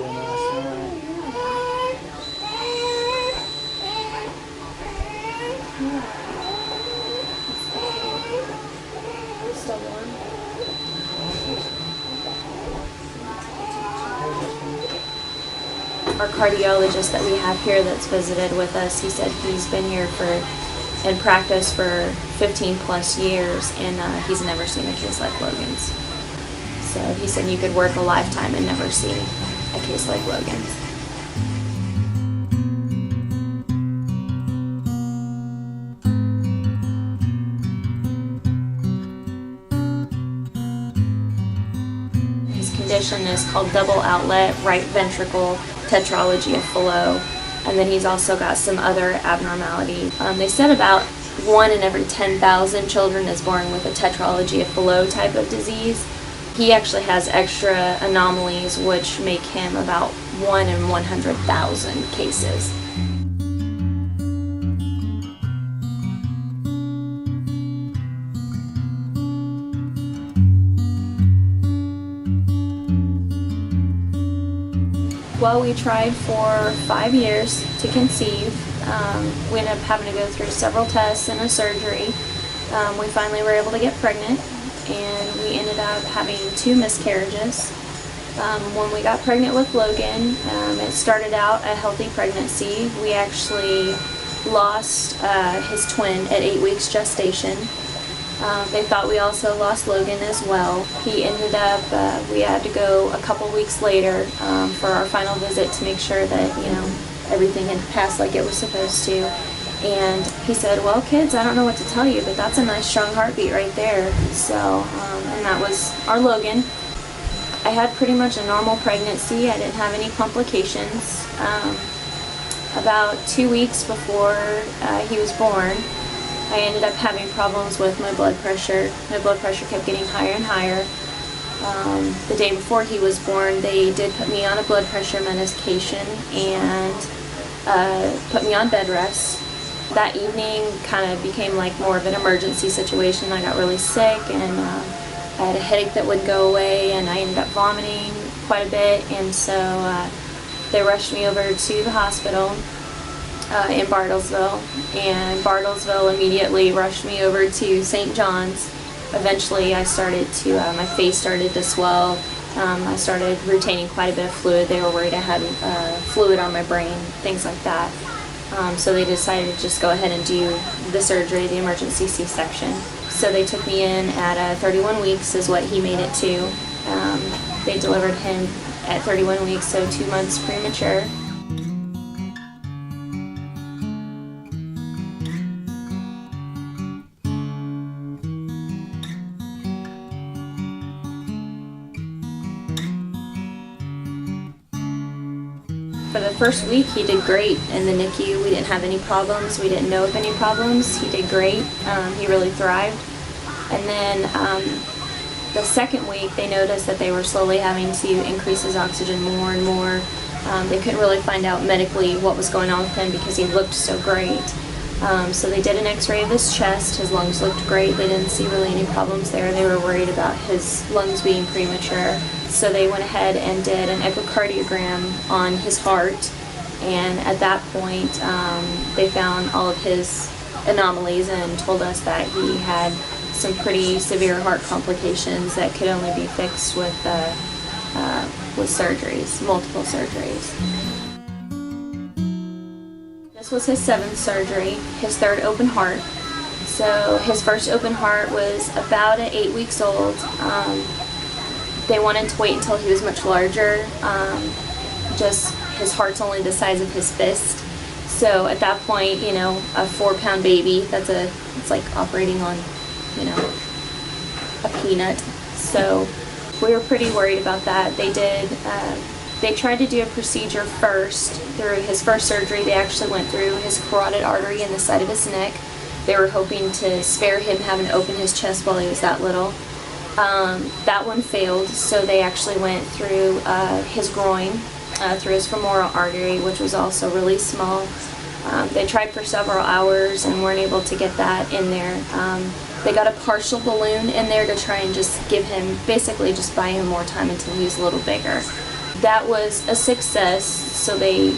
pretty nice. Still warm? Our cardiologist that we have here that's visited with us, he said he's been here in practice for 15 plus years, and he's never seen a case like Logan's. So he said you could work a lifetime and never see a case like Logan's. His condition is called double outlet right ventricle tetralogy of Fallot, and then he's also got some other abnormality. They said about 1 in every 10,000 children is born with a tetralogy of Fallot type of disease. He actually has extra anomalies which make him about 1 in 100,000 cases. Well, we tried for 5 years to conceive. We ended up having to go through several tests and a surgery. We finally were able to get pregnant, and we ended up having 2 miscarriages. When we got pregnant with Logan, it started out a healthy pregnancy. We actually lost his twin at 8 weeks gestation. They thought we also lost Logan as well. He ended up, we had to go a couple weeks later for our final visit to make sure that, everything had passed like it was supposed to. And he said, well, kids, I don't know what to tell you, but that's a nice strong heartbeat right there. So, and that was our Logan. I had pretty much a normal pregnancy. I didn't have any complications. About 2 weeks before he was born, I ended up having problems with my blood pressure. My blood pressure kept getting higher and higher. The day before he was born, they did put me on a blood pressure medication and put me on bed rest. That evening kind of became like more of an emergency situation. I got really sick, and I had a headache that wouldn't go away, and I ended up vomiting quite a bit, and so they rushed me over to the hospital in Bartlesville, and Bartlesville immediately rushed me over to St. John's. Eventually I started to, my face started to swell. I started retaining quite a bit of fluid. They were worried I had fluid on my brain, things like that. So they decided to just go ahead and do the surgery, the emergency C-section. So they took me in at 31 weeks is what he made it to. They delivered him at 31 weeks, so 2 months premature. For the first week, he did great in the NICU. We didn't have any problems. We didn't know of any problems. He did great. He really thrived. And then the second week, they noticed that they were slowly having to increase his oxygen more and more. They couldn't really find out medically what was going on with him because he looked so great. So they did an x-ray of his chest. His lungs looked great. They didn't see really any problems there. They were worried about his lungs being premature. So they went ahead and did an echocardiogram on his heart, and at that point they found all of his anomalies and told us that he had some pretty severe heart complications that could only be fixed with surgeries, multiple surgeries. This was his 7th surgery, his 3rd open heart. So his first open heart was about at 8 weeks old. They wanted to wait until he was much larger. Just his heart's only the size of his fist. So at that point, a 4-pound baby, it's like operating on, a peanut. So we were pretty worried about that. They tried to do a procedure first. Through his first surgery, they actually went through his carotid artery in the side of his neck. They were hoping to spare him having to open his chest while he was that little. That one failed, so they actually went through his groin, through his femoral artery, which was also really small. They tried for several hours and weren't able to get that in there. They got a partial balloon in there to try and just give him, basically just buy him more time until he was a little bigger. that was a success. So they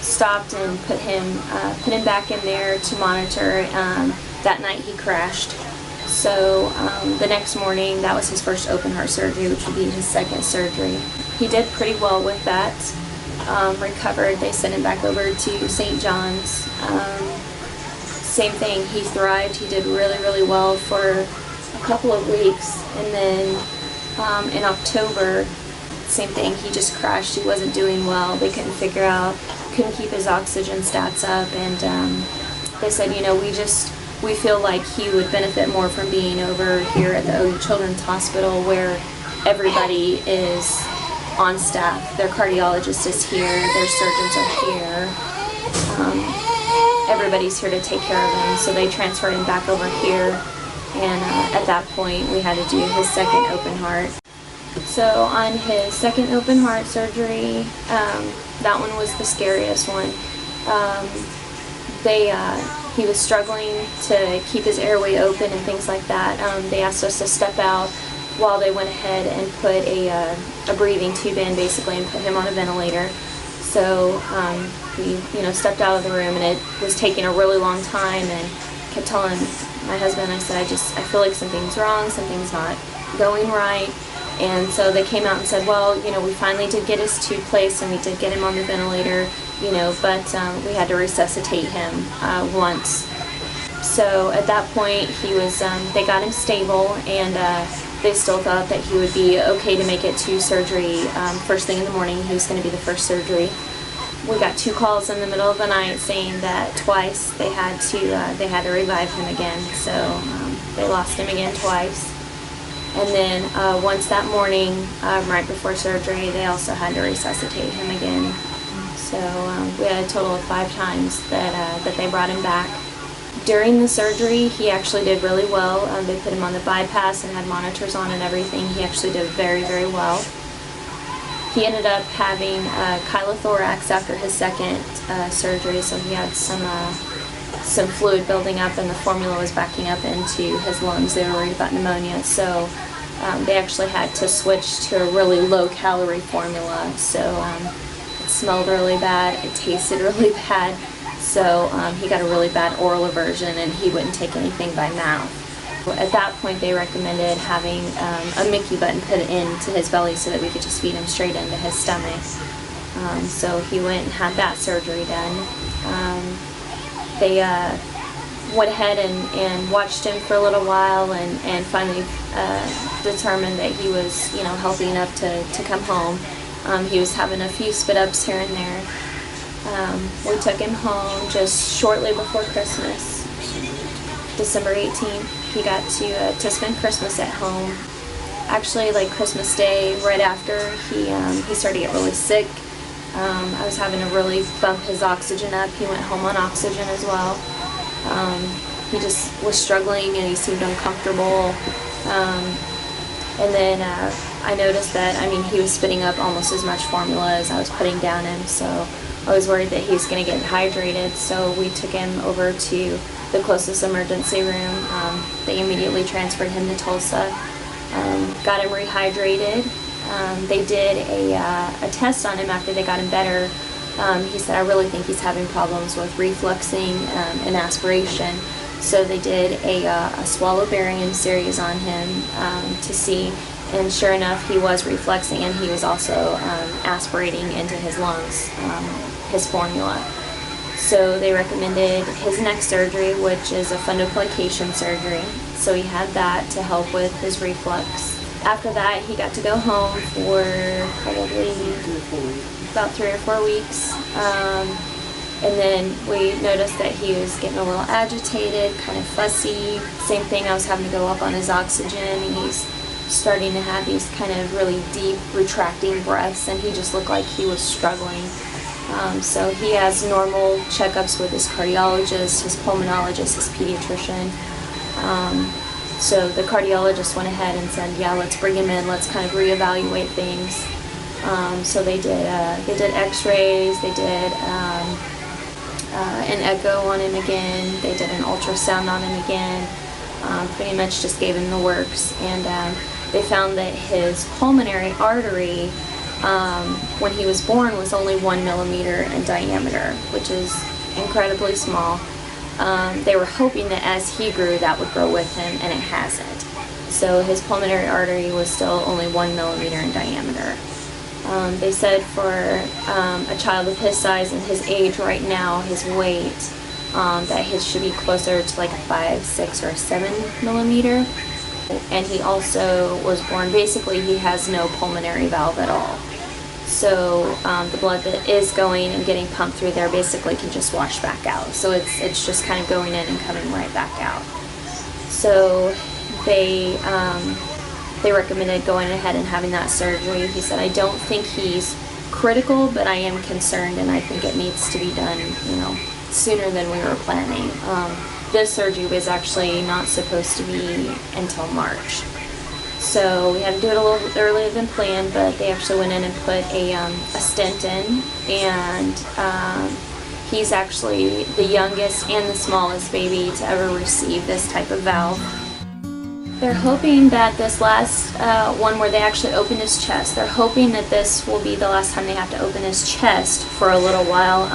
stopped and put him back in there to monitor. That night he crashed. So the next morning, that was his first open heart surgery, which would be his second surgery. He did pretty well with that. Recovered. They sent him back over to St. John's. Same thing. He thrived. He did really, really well for a couple of weeks, and then in October, same thing. He just crashed. He wasn't doing well. They couldn't keep his oxygen stats up, and they said, you know, we feel like he would benefit more from being over here at the OU Children's Hospital, where everybody is on staff. Their cardiologist is here, their surgeons are here. Everybody's here to take care of him, so they transferred him back over here, and at that point we had to do his second open heart. So on his second open heart surgery, that one was the scariest one. He was struggling to keep his airway open and things like that. They asked us to step out while they went ahead and put a breathing tube in, basically, and put him on a ventilator. So we, stepped out of the room, and it was taking a really long time, and kept telling my husband, I said, I feel like something's wrong, something's not going right. And so they came out and said, well, we finally did get his tube placed, and we did get him on the ventilator, but we had to resuscitate him once. So at that point, he was, they got him stable, and they still thought that he would be okay to make it to surgery. First thing in the morning, he was going to be the first surgery. We got 2 calls in the middle of the night saying that twice they had to revive him again. So they lost him again twice. And then once that morning, right before surgery, they also had to resuscitate him again. So we had a total of 5 times that they brought him back. During the surgery, he actually did really well. They put him on the bypass and had monitors on and everything. He actually did very, very well. He ended up having chylothorax after his second surgery, so he had some fluid building up, and the formula was backing up into his lungs. They were worried about pneumonia, so they actually had to switch to a really low-calorie formula. So it smelled really bad, it tasted really bad, so he got a really bad oral aversion, and he wouldn't take anything by mouth. At that point, they recommended having a Mickey button put into his belly so that we could just feed him straight into his stomach. So he went and had that surgery done. They went ahead and watched him for a little while, and finally determined that he was, healthy enough to come home. He was having a few spit-ups here and there. We took him home just shortly before Christmas, December 18th. He got to spend Christmas at home. Actually, like Christmas Day, right after, he started to get really sick. I was having to really bump his oxygen up. He went home on oxygen as well. He just was struggling, and he seemed uncomfortable. And then I noticed that, he was spitting up almost as much formula as I was putting down him, so I was worried that he was going to get dehydrated. So we took him over to the closest emergency room. They immediately transferred him to Tulsa, got him rehydrated. They did a test on him after they got him better. He said, I really think he's having problems with refluxing and aspiration. So they did a swallow barium series on him to see, and sure enough, he was refluxing, and he was also aspirating into his lungs, his formula. So they recommended his next surgery, which is a fundoplication surgery. So he had that to help with his reflux. After that, he got to go home for probably about 3 or 4 weeks. And then we noticed that he was getting a little agitated, kind of fussy. Same thing, I was having to go up on his oxygen, and he's starting to have these kind of really deep, retracting breaths, and he just looked like he was struggling. So he has normal checkups with his cardiologist, his pulmonologist, his pediatrician. So the cardiologist went ahead and said, yeah, let's bring him in, let's kind of reevaluate things. So they did x-rays, they did an echo on him again, they did an ultrasound on him again, pretty much just gave him the works, and they found that his pulmonary artery when he was born was only 1 millimeter in diameter, which is incredibly small. They were hoping that as he grew, that would grow with him, and it hasn't. So his pulmonary artery was still only 1 millimeter in diameter. They said for a child of his size and his age right now, his weight, that his should be closer to like a 5, 6, or a 7 millimeter. And he also was born, basically he has no pulmonary valve at all. So the blood that is going and getting pumped through there basically can just wash back out. So it's just kind of going in and coming right back out. So they recommended going ahead and having that surgery. He said, I don't think he's critical, but I am concerned, and I think it needs to be done, sooner than we were planning. This surgery was actually not supposed to be until March. So we had to do it a little earlier than planned, but they actually went in and put a stent in, and he's actually the youngest and the smallest baby to ever receive this type of valve. They're hoping that this last one where they actually open his chest, they're hoping that this will be the last time they have to open his chest for a little while.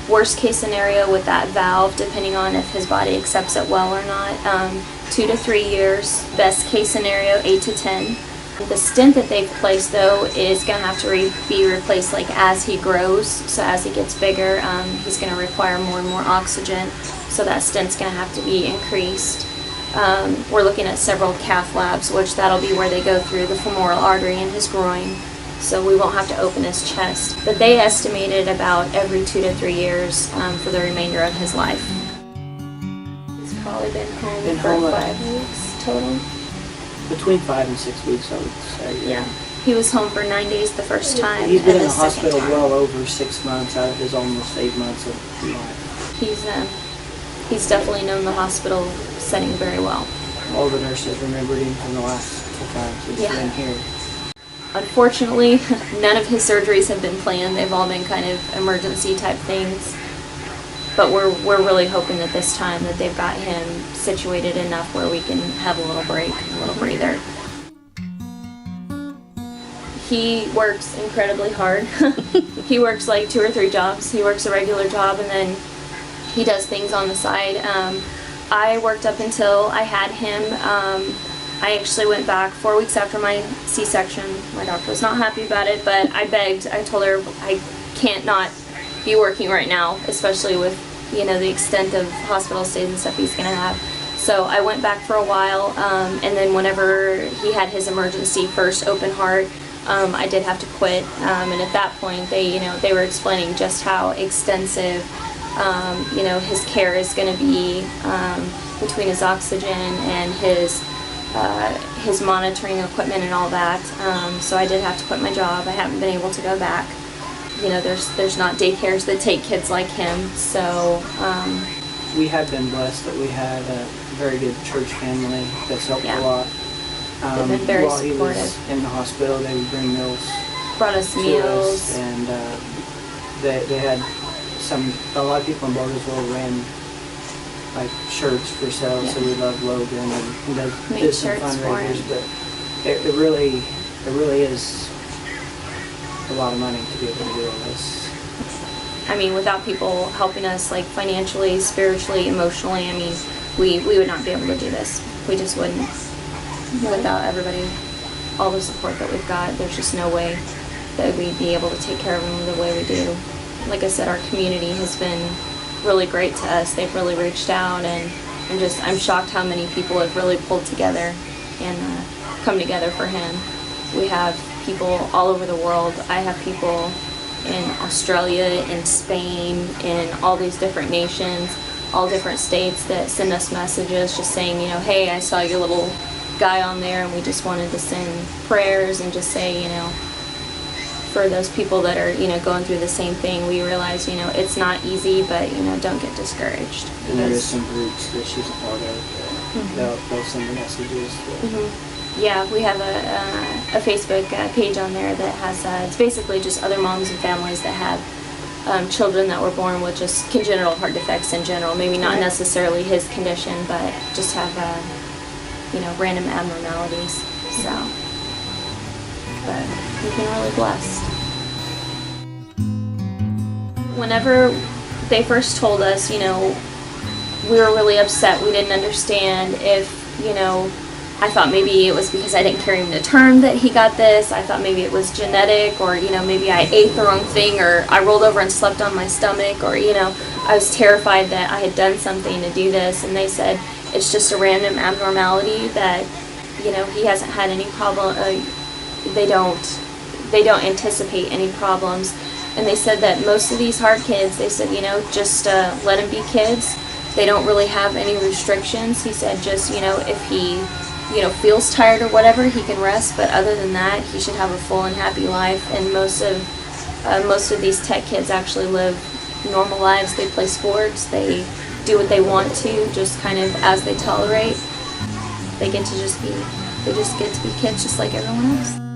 Worst case scenario with that valve, depending on if his body accepts it well or not, 2 to 3 years. Best case scenario, 8 to 10. The stent that they've placed, though, is going to have to be replaced like as he grows. So as he gets bigger, he's going to require more and more oxygen. So that stent's going to have to be increased. We're looking at several cath labs, which that'll be where they go through the femoral artery in his groin. So we won't have to open his chest. But they estimated about every 2 to 3 years for the remainder of his life. He's probably been home for 5 weeks total. Between 5 and 6 weeks, I would say. Yeah. He was home for 9 days the first time. He's been in the hospital well over 6 months out of his almost 8 months of life. He's definitely known the hospital setting very well. All the nurses remembered him from the last 2 times he's been here. Unfortunately, none of his surgeries have been planned. They've all been kind of emergency type things. But we're really hoping that this time that they've got him situated enough where we can have a little break, a little breather. He works incredibly hard. He works like 2 or 3 jobs. He works a regular job, and then he does things on the side. I worked up until I had him. I actually went back 4 weeks after my C-section. My doctor was not happy about it, but I begged. I told her I can't not be working right now, especially with the extent of hospital stays and stuff he's going to have. So I went back for a while, and then whenever he had his emergency first open heart, I did have to quit. And at that point, they were explaining just how extensive his care is going to be between his oxygen and his monitoring equipment and all that. So I did have to quit my job. I haven't been able to go back. There's not daycares that take kids like him. So we have been blessed that we had a very good church family that's helped a lot. They've been very while supportive. He was in the hospital, they would bring meals. Brought us meals. And they had a lot of people in Bouldersville ran like shirts for sale, so we love Logan and did some fundraisers, but it really is a lot of money to be able to do all this. I mean, without people helping us like financially, spiritually, emotionally, I mean, we would not be able to do this. We just wouldn't. Without everybody, all the support that we've got, there's just no way that we'd be able to take care of them the way we do. Like I said, our community has been really great to us. They've really reached out, and I'm shocked how many people have really pulled together and come together for him. We have people all over the world. I have people in Australia, in Spain, in all these different nations, all different states that send us messages just saying, hey, I saw your little guy on there, and we just wanted to send prayers and just say, for those people that are, going through the same thing, we realize, it's not easy, but, don't get discouraged. And there is some groups that she's a part of. They'll send the messages. Yeah, we have a Facebook page on there that has, it's basically just other moms and families that have children that were born with just congenital heart defects in general. Maybe not necessarily his condition, but just have, random abnormalities. So. but we've been really blessed. Whenever they first told us, you know, we were really upset. We didn't understand if, you know, I thought maybe it was because I didn't carry him to term that he got this. I thought maybe it was genetic, or, you know, maybe I ate the wrong thing, or I rolled over and slept on my stomach, or, you know, I was terrified that I had done something to do this. And they said it's just a random abnormality, that, you know, he hasn't had any problem. They don't anticipate any problems. And they said that most of these hard kids, they said, you know, just let them be kids. They don't really have any restrictions. He said just, you know, if he, you know, feels tired or whatever, he can rest, but other than that, he should have a full and happy life. And most of these tech kids actually live normal lives. They play sports, they do what they want to, just kind of as they tolerate. They just get to be kids just like everyone else.